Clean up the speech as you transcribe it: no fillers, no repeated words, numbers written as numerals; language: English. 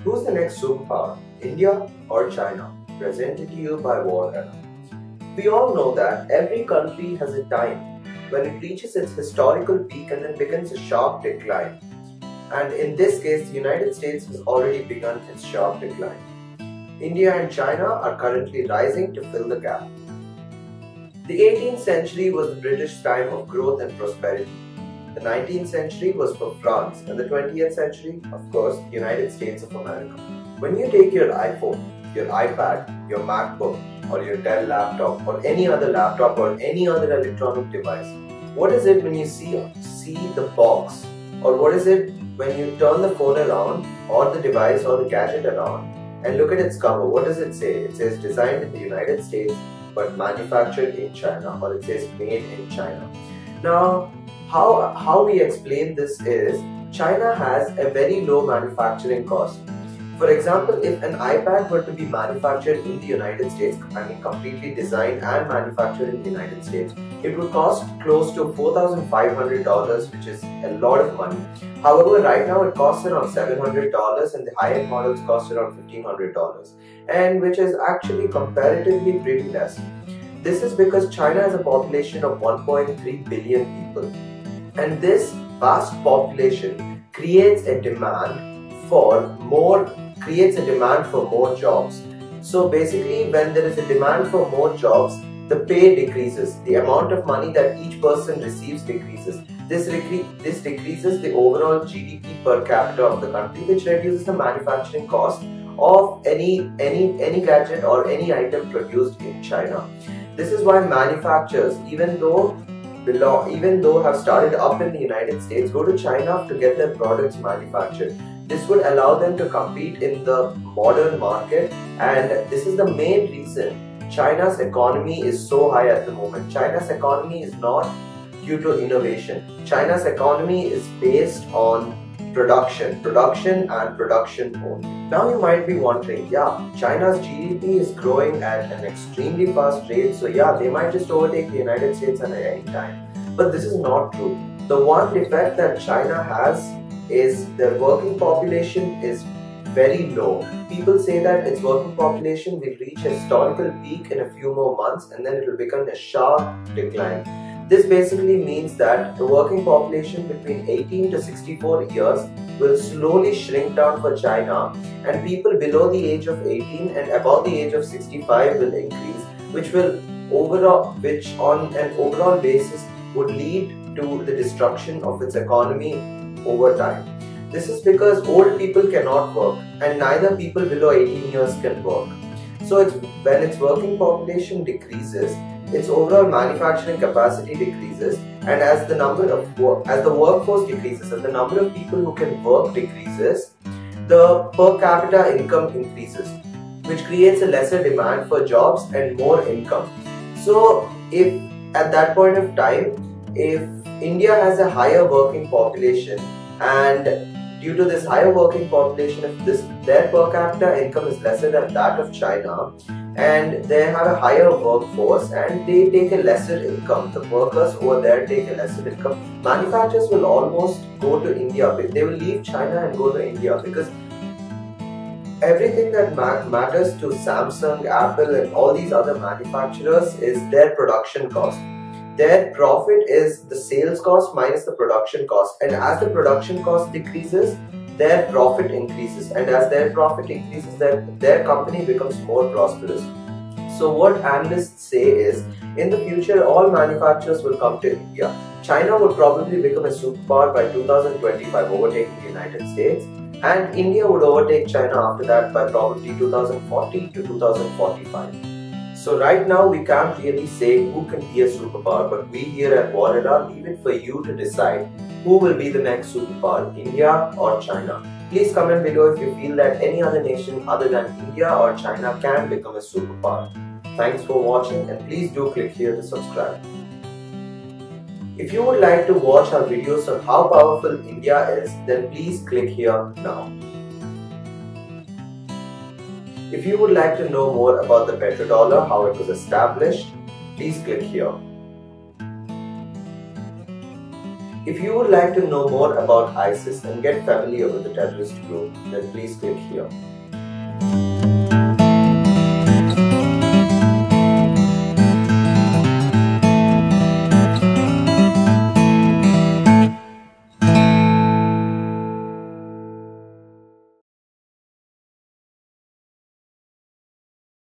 Who's the next superpower, India or China? Presented to you by War. We all know that every country has a time when it reaches its historical peak and then begins a sharp decline. And in this case, the United States has already begun its sharp decline. India and China are currently rising to fill the gap. The 18th century was the British time of growth and prosperity. The 19th century was for France, and the 20th century, of course, the United States of America. When you take your iPhone, your iPad, your MacBook, or your Dell laptop, or any other laptop or any other electronic device, what is it when you see the box? Or what is it when you turn the phone around, or the device or the gadget around, and look at its cover? What does it say? It says designed in the United States but manufactured in China, or it says made in China. Now, how we explain this is China has a very low manufacturing cost. For example, if an iPad were to be manufactured in the United States, completely designed and manufactured in the United States, it would cost close to $4,500, which is a lot of money. However, right now it costs around $700 and the high-end models cost around $1,500, and which is actually comparatively pretty less. This is because China has a population of 1.3 billion people. And this vast population creates a demand for more jobs. So basically, when there is a demand for more jobs, the pay decreases. The amount of money that each person receives decreases. This decreases the overall GDP per capita of the country, which reduces the manufacturing cost of any gadget or any item produced in China. This is why manufacturers, even though have started up in the United States, go to China to get their products manufactured. This would allow them to compete in the modern market, and this is the main reason China's economy is so high at the moment. China's economy is not due to innovation. China's economy is based on production only. Now you might be wondering, yeah, China's GDP is growing at an extremely fast rate, so yeah, they might just overtake the United States at any time. But this is not true. The one defect that China has is their working population is very low. People say that its working population will reach a historical peak in a few more months and then it will become a sharp decline. This basically means that the working population between 18 to 64 years will slowly shrink down for China, and people below the age of 18 and above the age of 65 will increase, which on an overall basis would lead to the destruction of its economy over time. This is because old people cannot work and neither people below 18 years can work. So when its working population decreases, its overall manufacturing capacity decreases, and as the workforce decreases, as the number of people who can work decreases, the per capita income increases, which creates a lesser demand for jobs and more income. So if at that point of time, if India has a higher working population, and due to this higher working population, if their per capita income is lesser than that of China, and they have a higher workforce and they take a lesser income, the workers over there take a lesser income, manufacturers will almost go to India. They will leave China and go to India, because everything that matters to Samsung, Apple and all these other manufacturers is their production cost. Their profit is the sales cost minus the production cost, and as the production cost decreases, their profit increases, and as their profit increases, their company becomes more prosperous. So what analysts say is, in the future, all manufacturers will come to India. China would probably become a superpower by 2025, overtaking the United States, and India would overtake China after that by probably 2040 to 2045. So right now we can't really say who can be a superpower, but we here at Warrior leave it for you to decide who will be the next superpower, India or China. Please comment below if you feel that any other nation other than India or China can become a superpower. Thanks for watching, and please do click here to subscribe. If you would like to watch our videos on how powerful India is, then please click here now. If you would like to know more about the petrodollar, how it was established, please click here. If you would like to know more about ISIS and get familiar with the terrorist group, then please click here.